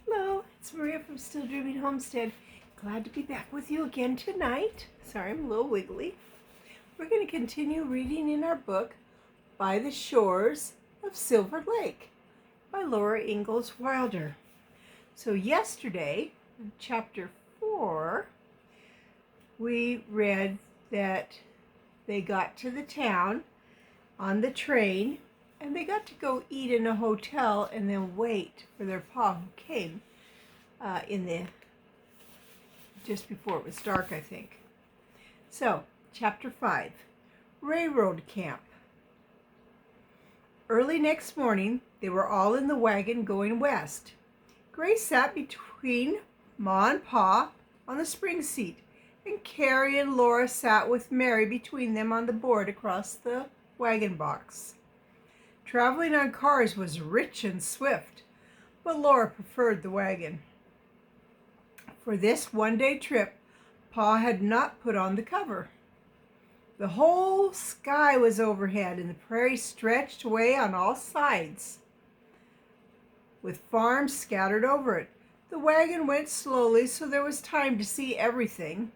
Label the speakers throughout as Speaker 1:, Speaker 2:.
Speaker 1: Hello, it's Maria from Still Dreaming Homestead. Glad to be back with you again tonight. Sorry, I'm a little wiggly. We're going to continue reading in our book, By the Shores of Silver Lake by Laura Ingalls Wilder. So yesterday, in chapter 4, we read that they got to the town on the train and they got to go eat in a hotel and then wait for their pa who came just before it was dark, I think. So, chapter 5, Railroad Camp. Early next morning, they were all in the wagon going west. Grace sat between Ma and Pa on the spring seat, and Carrie and Laura sat with Mary between them on the board across the wagon box. Traveling on cars was rich and swift, but Laura preferred the wagon. For this one-day trip, Pa had not put on the cover. The whole sky was overhead, and the prairie stretched away on all sides, with farms scattered over it. The wagon went slowly, so there was time to see everything,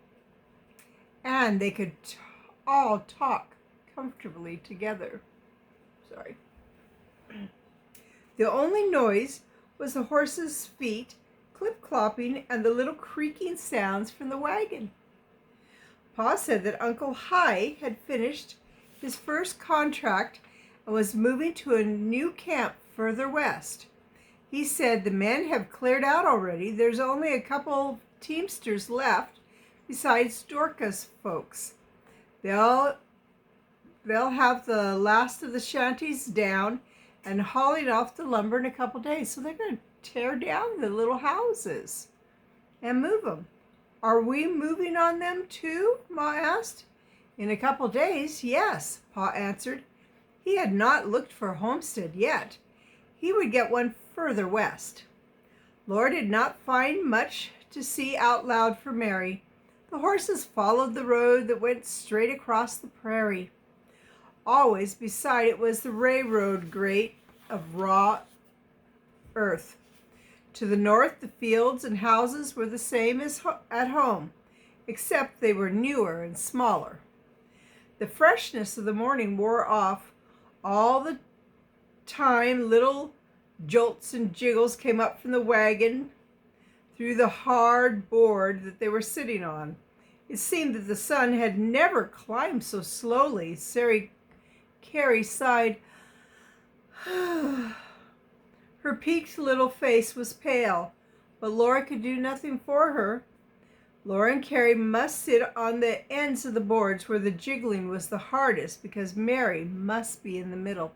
Speaker 1: and they could all talk comfortably together. Sorry. The only noise was the horses' feet clip-clopping and the little creaking sounds from the wagon. Pa said that Uncle Hi had finished his first contract and was moving to a new camp further west. He said the men have cleared out already. There's only a couple teamsters left besides Dorcas folks. They'll have the last of the shanties down and hauling off the lumber in a couple days. So they're going to tear down the little houses and move them. Are we moving on them too? Ma asked. In a couple days, yes, Pa answered. He had not looked for a homestead yet. He would get one further west. Laura did not find much to see out loud for Mary. The horses followed the road that went straight across the prairie. Always beside it was the railroad grate of raw earth. To the north, the fields and houses were the same as at home, except they were newer and smaller. The freshness of the morning wore off. All the time, little jolts and jiggles came up from the wagon through the hard board that they were sitting on. It seemed that the sun had never climbed so slowly. Carrie sighed. Her peaked little face was pale, but Laura could do nothing for her. Laura and Carrie must sit on the ends of the boards where the jiggling was the hardest because Mary must be in the middle.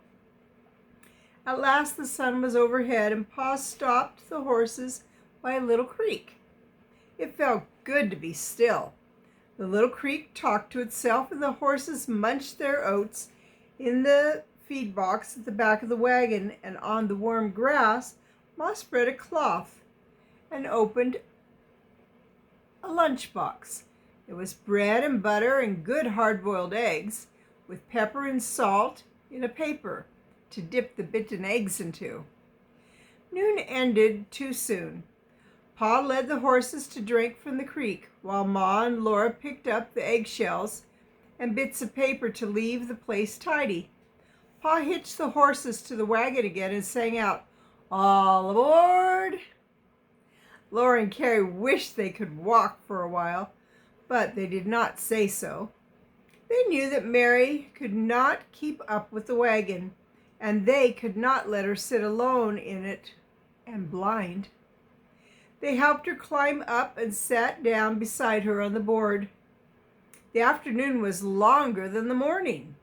Speaker 1: At last the sun was overhead and Pa stopped the horses by a little creek. It felt good to be still. The little creek talked to itself and the horses munched their oats in the feed box at the back of the wagon, and on the warm grass, Ma spread a cloth and opened a lunchbox. There was bread and butter and good hard-boiled eggs with pepper and salt in a paper to dip the bitten eggs into. Noon ended too soon. Pa led the horses to drink from the creek, while Ma and Laura picked up the eggshells and bits of paper to leave the place tidy. Pa hitched the horses to the wagon again and sang out, "All aboard!" Laura and Carrie wished they could walk for a while, but they did not say so. They knew that Mary could not keep up with the wagon, and they could not let her sit alone in it and blind. They helped her climb up and sat down beside her on the board. The afternoon was longer than the morning.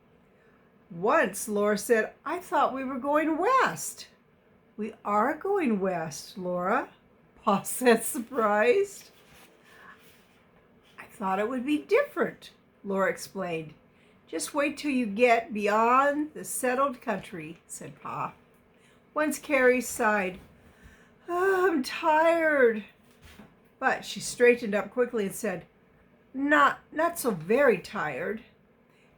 Speaker 1: Once Laura said, "I thought we were going west." "We are going west, Laura," Pa said, surprised. "I thought it would be different," Laura explained. "Just wait till you get beyond the settled country," said Pa. Once Carrie sighed, "Oh, I'm tired." But she straightened up quickly and said, Not so very tired."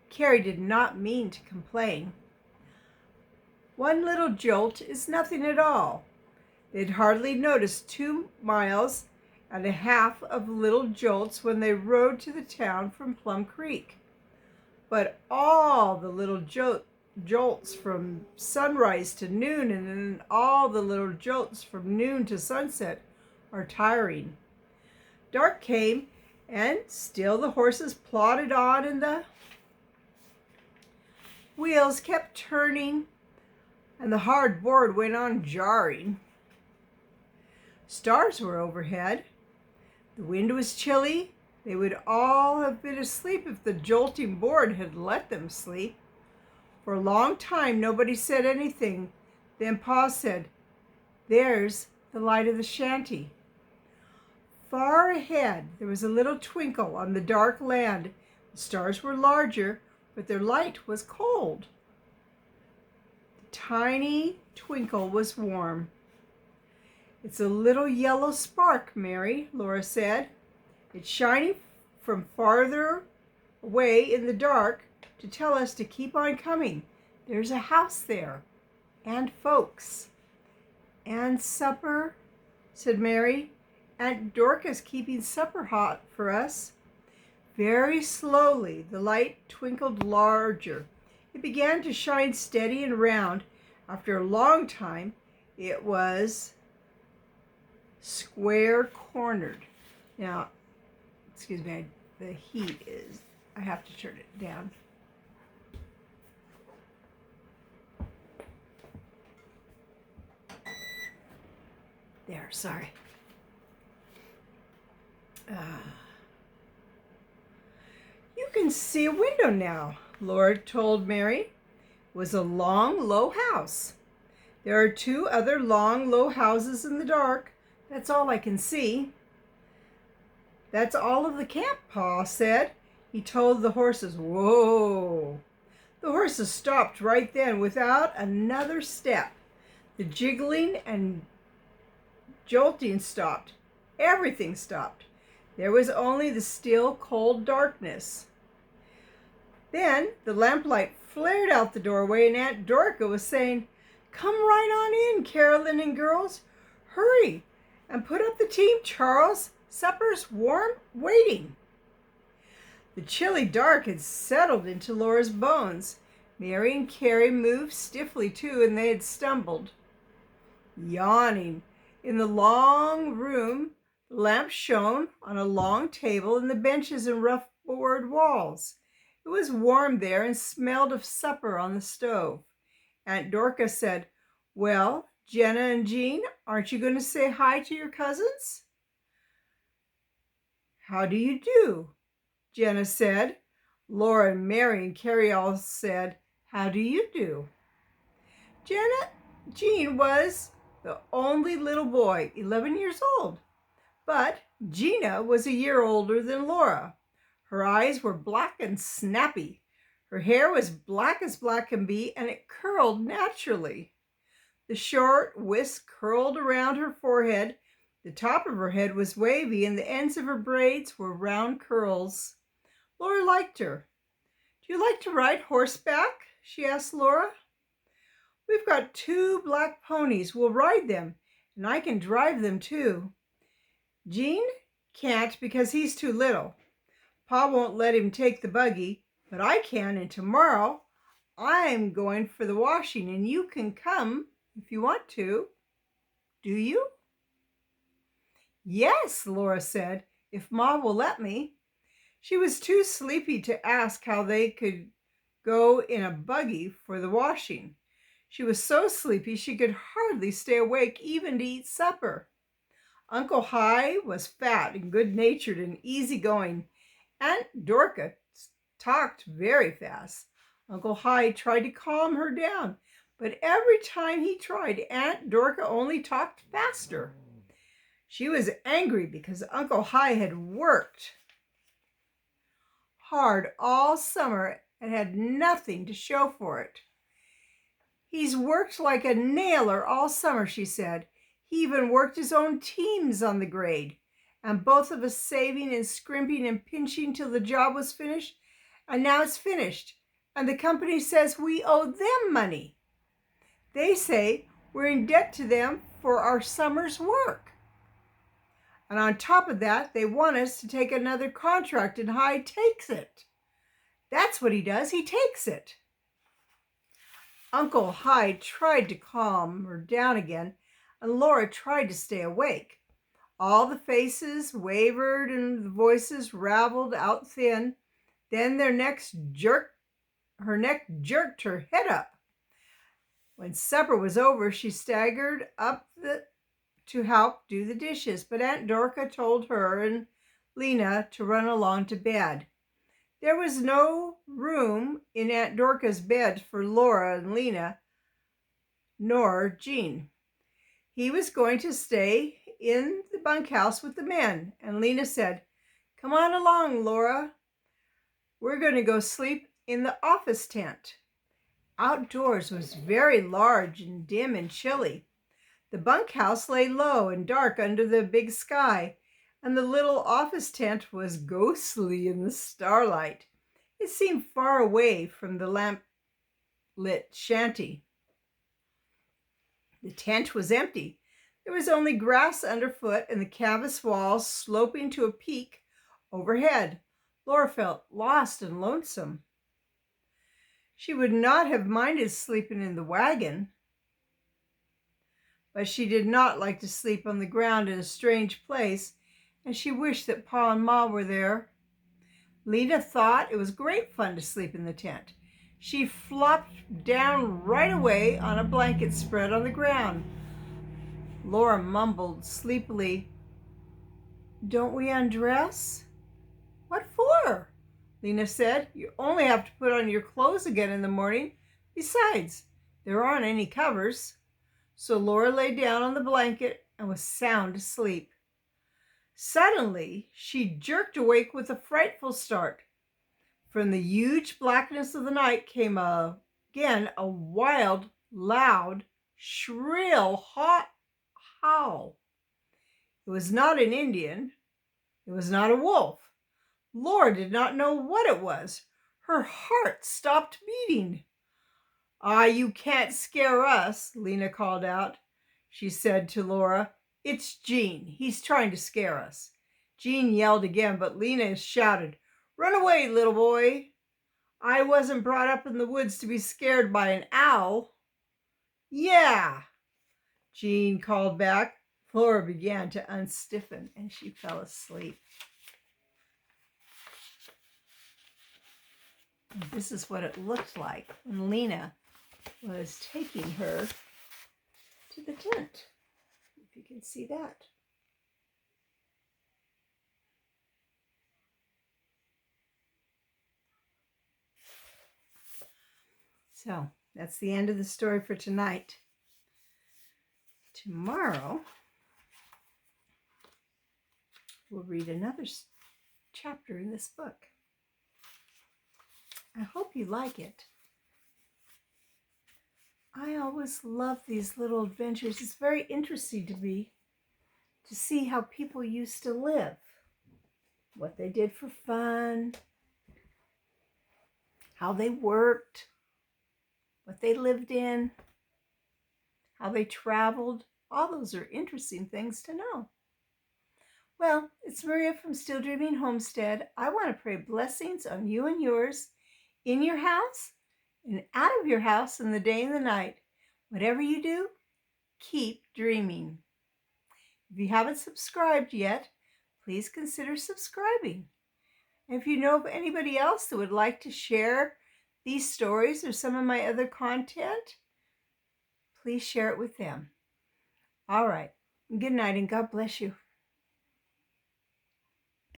Speaker 1: Carrie did not mean to complain. "One little jolt is nothing at all. They'd hardly noticed 2.5 miles of little jolts when they rode to the town from Plum Creek. But all the little jolts from sunrise to noon, and then all the little jolts from noon to sunset are tiring. Dark came, and still the horses plodded on, and the wheels kept turning, and the hard board went on jarring. Stars were overhead. The wind was chilly. They would all have been asleep if the jolting board had let them sleep. For a long time, nobody said anything. Then Pa said, "There's the light of the shanty." Far ahead, there was a little twinkle on the dark land. The stars were larger, but their light was cold. The tiny twinkle was warm. "It's a little yellow spark, Mary," Laura said. "It's shining from farther away in the dark to tell us to keep on coming. There's a house there, and folks." "And supper," said Mary. "Aunt Dorcas keeping supper hot for us." Very slowly the light twinkled larger. It began to shine steady and round. After a long time, it was square cornered. Now, excuse me, the heat is, I have to turn it down. There, sorry. "You can see a window now," Laura told Mary. "It was a long, low house. There are 2 other long, low houses in the dark. That's all I can see." "That's all of the camp," Pa said. He told the horses, "Whoa." The horses stopped right then without another step. The jiggling and jolting stopped. Everything stopped. There was only the still, cold darkness. Then the lamplight flared out the doorway, and Aunt Dorca was saying, "Come right on in, Carolyn and girls. Hurry and put up the team, Charles. Supper's warm, waiting." The chilly dark had settled into Laura's bones. Mary and Carrie moved stiffly too, and they had stumbled. Yawning in the long room, the lamp shone on a long table and the benches and rough board walls. It was warm there and smelled of supper on the stove. Aunt Dorca said, "Well, Jenna and Jean, aren't you going to say hi to your cousins?" "How do you do?" Jenna said. Laura and Mary and Carrie all said, "How do you do?" Jean was the only little boy, 11 years old. But Gina was a year older than Laura. Her eyes were black and snappy. Her hair was black as black can be, and it curled naturally. The short wisp curled around her forehead. The top of her head was wavy, and the ends of her braids were round curls. Laura liked her. "Do you like to ride horseback?" she asked Laura. "We've got 2 black ponies. We'll ride them, and I can drive them too." "Jean can't because he's too little. Pa won't let him take the buggy, but I can, and tomorrow I'm going for the washing, and you can come if you want to. Do you?" "Yes," Laura said, "if Ma will let me." She was too sleepy to ask how they could go in a buggy for the washing. She was so sleepy she could hardly stay awake even to eat supper. Uncle Hi was fat and good-natured and easygoing. Aunt Dorca talked very fast. Uncle Hi tried to calm her down, but every time he tried, Aunt Dorca only talked faster. She was angry because Uncle Hi had worked hard all summer and had nothing to show for it. "He's worked like a nailer all summer," she said. "He even worked his own teams on the grade, and both of us saving and scrimping and pinching till the job was finished, and now it's finished, and the company says we owe them money. They say We're in debt to them for our summer's work. And on top of that, they want us to take another contract, and Hyde takes it. That's what he does. He takes it. Uncle Hyde tried to calm her down again, and Laura tried to stay awake. All the faces wavered and the voices raveled out thin. Then her neck jerked her head up. When supper was over, she staggered up to help do the dishes, but Aunt Dorcas told her and Lena to run along to bed. There was no room in Aunt Dorcas' bed for Laura and Lena, nor Jean. He was going to stay in the bunkhouse with the men, and Lena said, "Come on along, Laura. We're going to go sleep in the office tent." Outdoors was very large and dim and chilly. The bunkhouse lay low and dark under the big sky, and the little office tent was ghostly in the starlight. It seemed far away from the lamp-lit shanty. The tent was empty. There was only grass underfoot and the canvas walls sloping to a peak overhead. Laura felt lost and lonesome. She would not have minded sleeping in the wagon, but she did not like to sleep on the ground in a strange place, and she wished that Pa and Ma were there. Lena thought it was great fun to sleep in the tent. She flopped down right away on a blanket spread on the ground. Laura mumbled sleepily, "Don't we undress?" "What for?" Lena said. "You only have to put on your clothes again in the morning. Besides, there aren't any covers." So Laura lay down on the blanket and was sound asleep. Suddenly, she jerked awake with a frightful start. From the huge blackness of the night came again a wild, loud, shrill howl. It was not an Indian. It was not a wolf. Laura did not know what it was. Her heart stopped beating. "Ah, you can't scare us," Lena called out. She said to Laura, "It's Jean. He's trying to scare us." Jean yelled again, but Lena shouted, "Run away, little boy. I wasn't brought up in the woods to be scared by an owl." "Yeah," Jean called back. Laura began to unstiffen and she fell asleep. And this is what it looked like when Lena was taking her to the tent, if you can see that. So that's the end of the story for tonight. Tomorrow, we'll read another chapter in this book. I hope you like it. I always love these little adventures. It's very interesting to me to see how people used to live, what they did for fun, how they worked, what they lived in, how they traveled. All those are interesting things to know. Well, it's Maria from Still Dreaming Homestead. I want to pray blessings on you and yours, in your house and out of your house, in the day and the night. Whatever you do, keep dreaming. If you haven't subscribed yet, please consider subscribing. And if you know of anybody else that would like to share these stories or some of my other content, please share it with them. All right. Good night and God bless you.